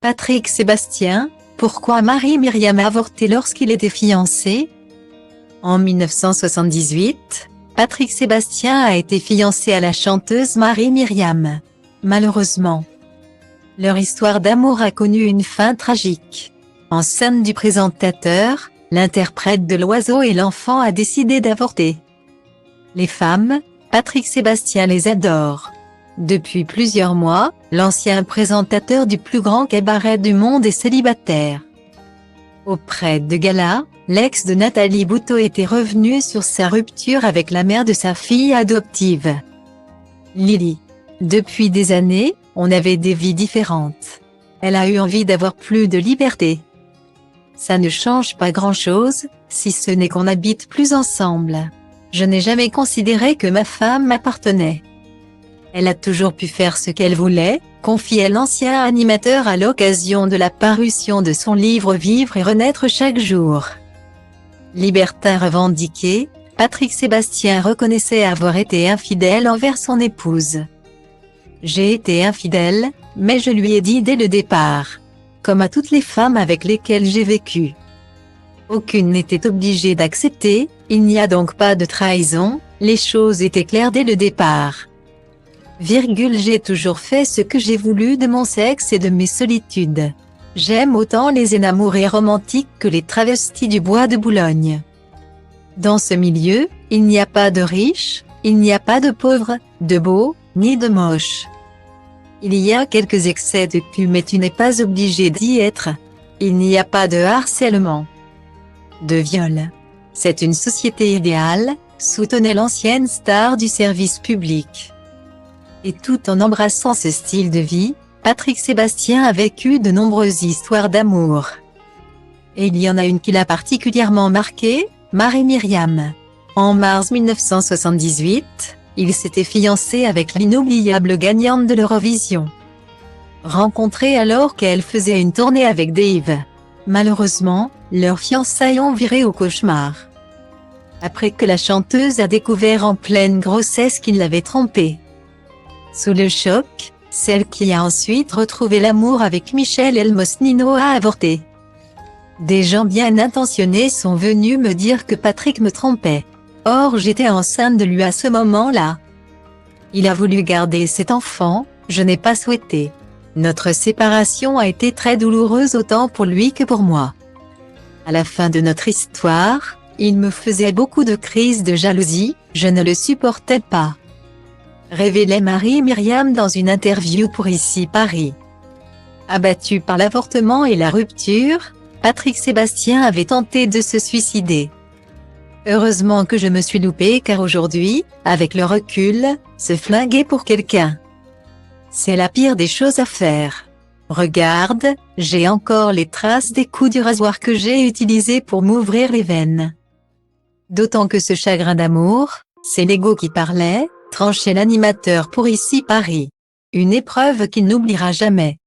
Patrick Sébastien, pourquoi Marie-Myriam a avorté lorsqu'il était fiancé? En 1978, Patrick Sébastien a été fiancé à la chanteuse Marie-Myriam. Malheureusement, leur histoire d'amour a connu une fin tragique. Enceinte du présentateur, l'interprète de l'oiseau et l'enfant a décidé d'avorter. Les femmes, Patrick Sébastien les adore. Depuis plusieurs mois, l'ancien présentateur du plus grand cabaret du monde est célibataire. Auprès de Gala, l'ex de Nathalie Bouteau était revenu sur sa rupture avec la mère de sa fille adoptive, Lily. Depuis des années, on avait des vies différentes. Elle a eu envie d'avoir plus de liberté. Ça ne change pas grand-chose, si ce n'est qu'on n'habite plus ensemble. Je n'ai jamais considéré que ma femme m'appartenait. Elle a toujours pu faire ce qu'elle voulait, confie l'ancien animateur à l'occasion de la parution de son livre Vivre et renaître chaque jour. Libertin revendiqué, Patrick Sébastien reconnaissait avoir été infidèle envers son épouse. J'ai été infidèle, mais je lui ai dit dès le départ. Comme à toutes les femmes avec lesquelles j'ai vécu. Aucune n'était obligée d'accepter, il n'y a donc pas de trahison, les choses étaient claires dès le départ. J'ai toujours fait ce que j'ai voulu de mon sexe et de mes solitudes. J'aime autant les énamourés romantiques que les travestis du bois de Boulogne. Dans ce milieu, il n'y a pas de riches, il n'y a pas de pauvres, de beaux, ni de moches. Il y a quelques excès de cul mais tu n'es pas obligé d'y être. Il n'y a pas de harcèlement, de viol. C'est une société idéale, soutenait l'ancienne star du service public. Et tout en embrassant ce style de vie, Patrick Sébastien a vécu de nombreuses histoires d'amour. Et il y en a une qui l'a particulièrement marqué, Marie-Myriam. En mars 1978, il s'était fiancé avec l'inoubliable gagnante de l'Eurovision. Rencontrée alors qu'elle faisait une tournée avec Dave. Malheureusement, leurs fiançailles ont viré au cauchemar. Après que la chanteuse a découvert en pleine grossesse qu'il l'avait trompée. Sous le choc, celle qui a ensuite retrouvé l'amour avec Michel Elmosnino a avorté. Des gens bien intentionnés sont venus me dire que Patrick me trompait. Or j'étais enceinte de lui à ce moment-là. Il a voulu garder cet enfant, je n'ai pas souhaité. Notre séparation a été très douloureuse autant pour lui que pour moi. À la fin de notre histoire, il me faisait beaucoup de crises de jalousie, je ne le supportais pas. Révélait Marie-Myriam dans une interview pour Ici Paris. Abattu par l'avortement et la rupture, Patrick Sébastien avait tenté de se suicider. Heureusement que je me suis loupée car aujourd'hui, avec le recul, se flinguer pour quelqu'un, c'est la pire des choses à faire. Regarde, j'ai encore les traces des coups du rasoir que j'ai utilisés pour m'ouvrir les veines. D'autant que ce chagrin d'amour, c'est l'ego qui parlait, tranchait l'animateur pour Ici Paris. Une épreuve qu'il n'oubliera jamais.